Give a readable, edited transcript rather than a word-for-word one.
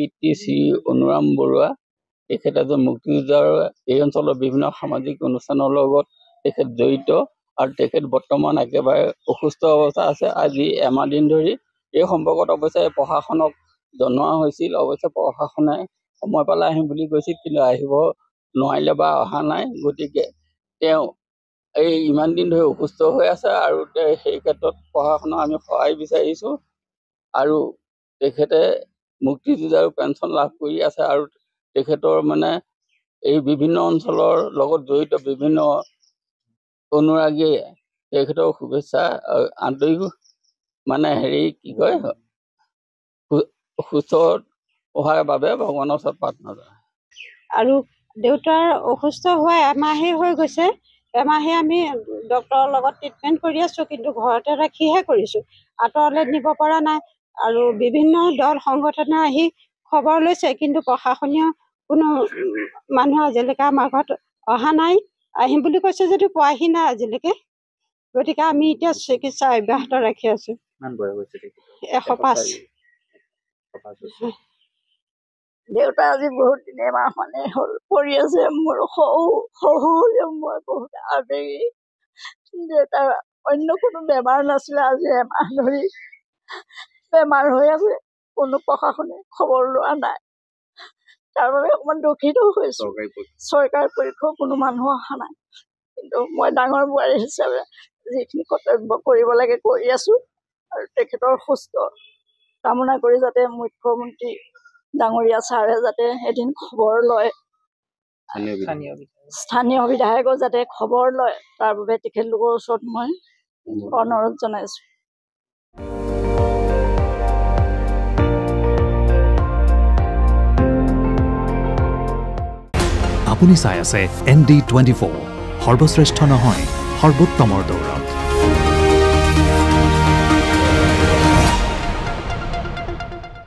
পিতৃ শ্ৰী অনুৰাম বৰুৱা তেখেত এজন মুক্তিযোদ্ধাৰ এই অঞ্চলৰ বিভিন্ন সামাজিক অনুষ্ঠানৰ লগত তেখেত জড়িত আৰু তেখেত বৰ্তমান একেবাৰে অসুস্থ অৱস্থা আছে। আজি এমাহ দিন ধৰি এই সম্পৰ্কত অৱশ্যে প্ৰশাসনক জনোৱা হৈছিল। অৱশ্যে প্ৰশাসনে সময় পালে আহিম বুলি কৈছিল, কিন্তু আহিব নোৱাৰিলে বা অহা নাই। গতিকে তেওঁ এই ইমান দিন ধৰি অসুস্থ হৈ আছে আৰু সেই ক্ষেত্ৰত প্ৰশাসনক আমি সহায় বিচাৰিছোঁ। আৰু তেখেতে মুক্তিযোদ্ধাৰ পেঞ্চন লাভ কৰি আছে আৰু তেখেতৰ মানে এই বিভিন্ন অঞ্চলৰ লগত জড়িত বিভিন্ন অনুৰাগীয়ে তেখেতৰ শুভেচ্ছা আন্তৰিক মানে কি কয় সুস্থ হোৱাৰ বাবে ভগৱানৰ ওচৰত প্ৰাৰ্থনা জনায়। আৰু দেউতাৰ অসুস্থ হোৱা এমাহেই হৈ গৈছে। এমাহে আমি ডক্টৰৰ লগত ট্ৰিটমেণ্ট কৰি আছোঁ, কিন্তু ঘৰতে ৰাখিহে কৰিছোঁ, আঁতৰলৈ নিব পৰা নাই। আৰু বিভিন্ন দল সংগঠনে আহি খবৰ লৈছে, কিন্তু প্ৰশাসনীয় কোনো মানুহ আজিলৈকে আমাৰ ঘৰত অহা নাই। আহিম বুলি কৈছে যদিও পোৱাহি নাই আজিলৈকে। গতিকে আমি এতিয়া চিকিৎসা অব্যাহত ৰাখি আছোঁ। 105। দেউতা আজি বহুত দিনে মাহমানে হ'ল পৰি আছে। মোৰ শহু হ'লেও মই বহুত আবেগী। দেউতাৰ অন্য কোনো বেমাৰ নাছিলে, আজি এমাহ ধৰি বেমাৰ হৈ আছে। কোনো প্ৰশাসনে খবৰ লোৱা নাই, তাৰ বাবে অকণমান দুখিত হৈছোঁ। চৰকাৰী পক্ষৰ কোনো মানুহ অহা নাই, কিন্তু মই ডাঙৰ বোৱাৰী হিচাপে যিখিনি কৰ্তব্য কৰিব লাগে কৰি আছোঁ। আৰু তেখেতৰ সুস্থ কামনা কৰি যাতে মুখ্যমন্ত্ৰী ডাঙৰীয়া ছাৰে যাতে এদিন খবৰ লয়, স্থানীয় বিধায়কৰ যাতে খবৰ লয়, তাৰ বাবে তেখেতলোকৰ ওচৰত মই অনুৰোধ জনাইছোঁ। আপুনি চাই আছে ND24, সৰ্বশ্ৰেষ্ঠ নহয় সৰ্বোত্তমৰ দৌৰ।